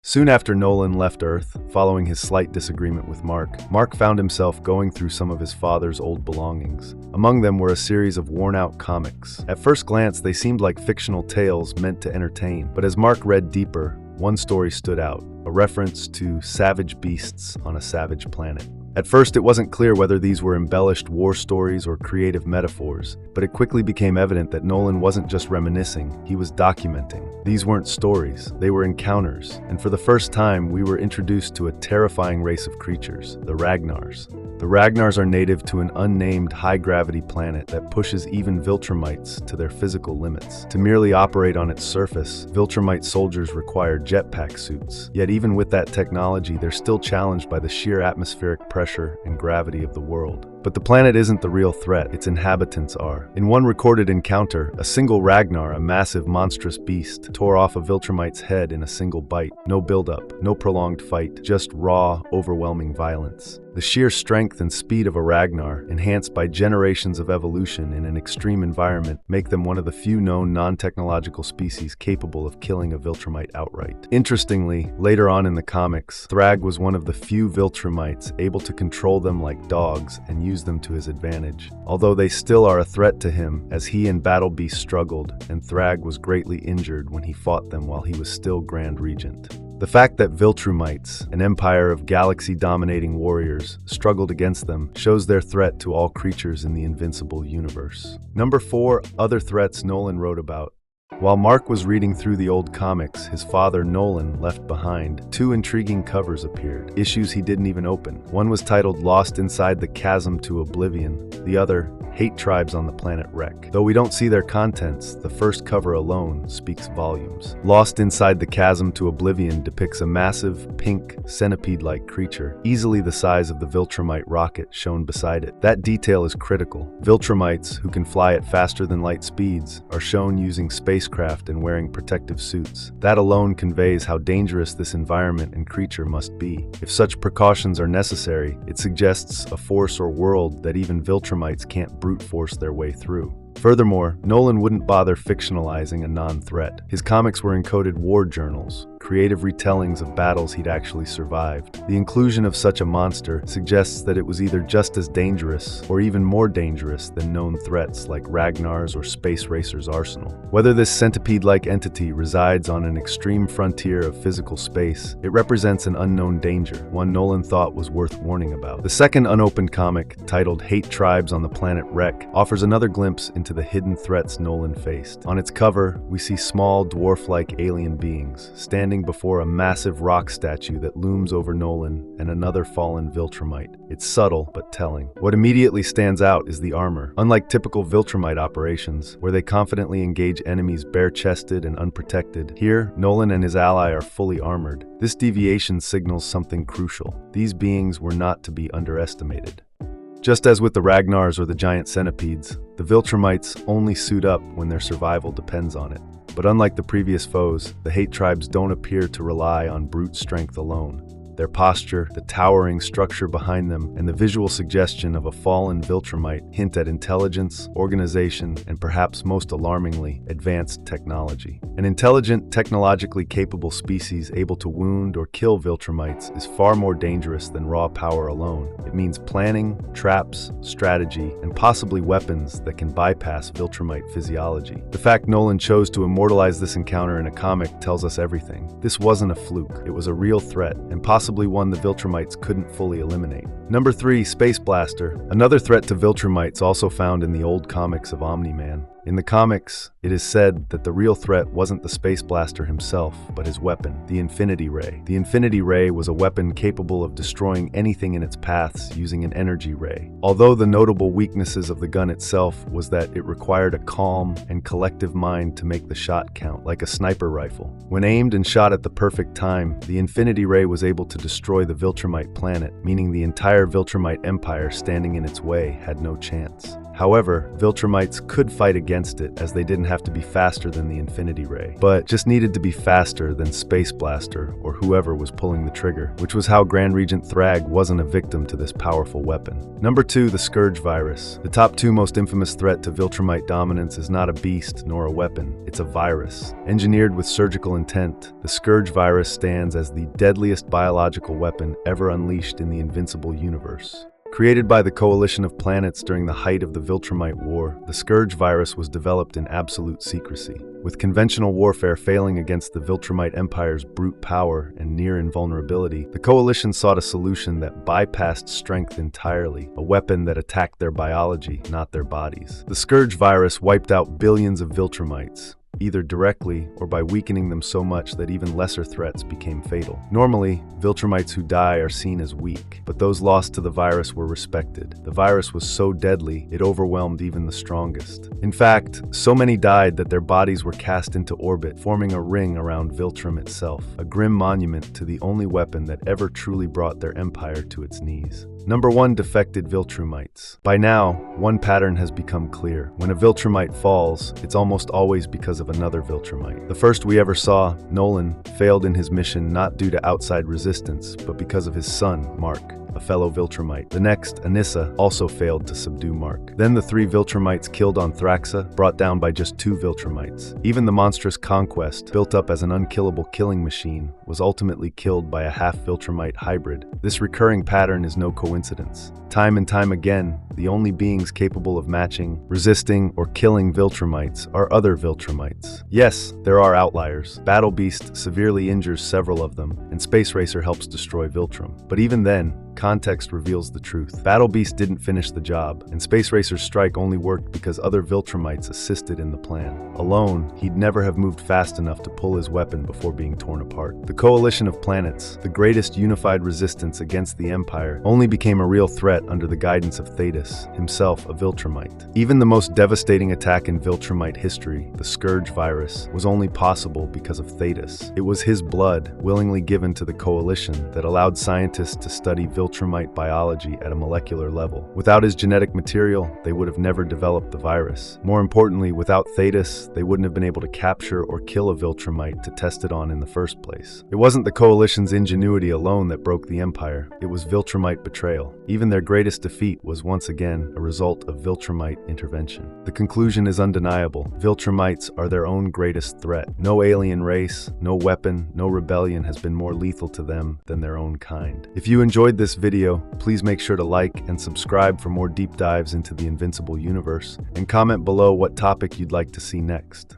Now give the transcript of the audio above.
Soon after Nolan left Earth, following his slight disagreement with Mark found himself going through some of his father's old belongings. Among them were a series of worn-out comics. At first glance, they seemed like fictional tales meant to entertain, but as Mark read deeper, one story stood out, a reference to savage beasts on a savage planet. At first, it wasn't clear whether these were embellished war stories or creative metaphors, but it quickly became evident that Nolan wasn't just reminiscing, he was documenting. These weren't stories, they were encounters, and for the first time, we were introduced to a terrifying race of creatures, the Ragnars. The Ragnars are native to an unnamed high-gravity planet that pushes even Viltrumites to their physical limits. To merely operate on its surface, Viltrumite soldiers require jetpack suits. Yet even with that technology, they're still challenged by the sheer atmospheric pressure and gravity of the world. But the planet isn't the real threat, its inhabitants are. In one recorded encounter, a single Ragnar, a massive monstrous beast, tore off a Viltrumite's head in a single bite. No buildup, no prolonged fight, just raw, overwhelming violence. The sheer strength and speed of a Ragnar, enhanced by generations of evolution in an extreme environment, make them one of the few known non-technological species capable of killing a Viltrumite outright. Interestingly, later on in the comics, Thrag was one of the few Viltrumites able to control them like dogs and use them to his advantage. Although they still are a threat to him, as he and Battle Beast struggled, and Thrag was greatly injured when he fought them while he was still Grand Regent. The fact that Viltrumites, an empire of galaxy-dominating warriors, struggled against them shows their threat to all creatures in the Invincible universe. Number 4. Other threats Nolan wrote about. While Mark was reading through the old comics, his father, Nolan, left behind. 2 intriguing covers appeared, issues he didn't even open. One was titled Lost Inside the Chasm to Oblivion, the other, Hate Tribes on the Planet Wreck. Though we don't see their contents, the first cover alone speaks volumes. Lost Inside the Chasm to Oblivion depicts a massive, pink, centipede-like creature, easily the size of the Viltrumite rocket shown beside it. That detail is critical. Viltrumites, who can fly at faster than light speeds, are shown using spacecraft and wearing protective suits. That alone conveys how dangerous this environment and creature must be. If such precautions are necessary, it suggests a force or world that even Viltrumites can't brute force their way through. Furthermore, Nolan wouldn't bother fictionalizing a non-threat. His comics were encoded war journals, creative retellings of battles he'd actually survived. The inclusion of such a monster suggests that it was either just as dangerous or even more dangerous than known threats like Ragnar's or Space Racer's arsenal. Whether this centipede-like entity resides on an extreme frontier of physical space, it represents an unknown danger, one Nolan thought was worth warning about. The second unopened comic, titled Hate Tribes on the Planet Wreck, offers another glimpse into the hidden threats Nolan faced. On its cover, we see small, dwarf-like alien beings standing before a massive rock statue that looms over Nolan and another fallen Viltrumite. It's subtle, but telling. What immediately stands out is the armor. Unlike typical Viltrumite operations, where they confidently engage enemies bare-chested and unprotected, here, Nolan and his ally are fully armored. This deviation signals something crucial. These beings were not to be underestimated. Just as with the Ragnars or the giant centipedes, the Viltrumites only suit up when their survival depends on it. But unlike the previous foes, the Hate Tribes don't appear to rely on brute strength alone. Their posture, the towering structure behind them, and the visual suggestion of a fallen Viltrumite hint at intelligence, organization, and perhaps most alarmingly, advanced technology. An intelligent, technologically capable species able to wound or kill Viltrumites is far more dangerous than raw power alone. It means planning, traps, strategy, and possibly weapons that can bypass Viltrumite physiology. The fact Nolan chose to immortalize this encounter in a comic tells us everything. This wasn't a fluke, it was a real threat, and possibly one the Viltrumites couldn't fully eliminate. Number 3. Space Blaster. Another threat to Viltrumites also found in the old comics of Omni-Man. In the comics, it is said that the real threat wasn't the Space Blaster himself, but his weapon, the Infinity Ray. The Infinity Ray was a weapon capable of destroying anything in its paths using an energy ray. Although the notable weaknesses of the gun itself was that it required a calm and collective mind to make the shot count, like a sniper rifle. When aimed and shot at the perfect time, the Infinity Ray was able to destroy the Viltrumite planet, meaning the entire Viltrumite empire standing in its way had no chance. However, Viltrumites could fight against it, as they didn't have to be faster than the Infinity Ray, but just needed to be faster than Space Blaster or whoever was pulling the trigger, which was how Grand Regent Thrag wasn't a victim to this powerful weapon. Number 2, the Scourge Virus. The top 2 most infamous threat to Viltrumite dominance is not a beast nor a weapon, it's a virus. Engineered with surgical intent, the Scourge Virus stands as the deadliest biological weapon ever unleashed in the Invincible universe. Created by the coalition of planets during the height of the Viltrumite War, the Scourge Virus was developed in absolute secrecy. With conventional warfare failing against the Viltrumite Empire's brute power and near invulnerability, the coalition sought a solution that bypassed strength entirely, a weapon that attacked their biology, not their bodies. The Scourge Virus wiped out billions of Viltrumites, either directly or by weakening them so much that even lesser threats became fatal. Normally, Viltrumites who die are seen as weak, but those lost to the virus were respected. The virus was so deadly, it overwhelmed even the strongest. In fact, so many died that their bodies were cast into orbit, forming a ring around Viltrum itself, a grim monument to the only weapon that ever truly brought their empire to its knees. Number 1, defected Viltrumites. By now, one pattern has become clear. When a Viltrumite falls, it's almost always because of another Viltrumite. The first we ever saw, Nolan, failed in his mission not due to outside resistance, but because of his son, Mark, a fellow Viltrumite. The next, Anissa, also failed to subdue Mark. Then the 3 Viltrumites killed on Thraxa, brought down by just 2 Viltrumites. Even the monstrous Conquest, built up as an unkillable killing machine, was ultimately killed by a half-Viltrumite hybrid. This recurring pattern is no coincidence. Time and time again, the only beings capable of matching, resisting, or killing Viltrumites are other Viltrumites. Yes, there are outliers. Battle Beast severely injures several of them, and Space Racer helps destroy Viltrum. But even then, context reveals the truth. Battle Beast didn't finish the job, and Space Racer's strike only worked because other Viltrumites assisted in the plan. Alone, he'd never have moved fast enough to pull his weapon before being torn apart. The coalition of planets, the greatest unified resistance against the Empire, only became a real threat under the guidance of Thetis, himself a Viltrumite. Even the most devastating attack in Viltrumite history, the Scourge Virus, was only possible because of Thetis. It was his blood, willingly given to the coalition, that allowed scientists to study Viltrumite biology at a molecular level. Without his genetic material, they would have never developed the virus. More importantly, without Thetis, they wouldn't have been able to capture or kill a Viltrumite to test it on in the first place. It wasn't the coalition's ingenuity alone that broke the Empire, it was Viltrumite betrayal. Even their greatest defeat was once again a result of Viltrumite intervention. The conclusion is undeniable. Viltrumites are their own greatest threat. No alien race, no weapon, no rebellion has been more lethal to them than their own kind. If you enjoyed this video, please make sure to like and subscribe for more deep dives into the Invincible universe, and comment below what topic you'd like to see next.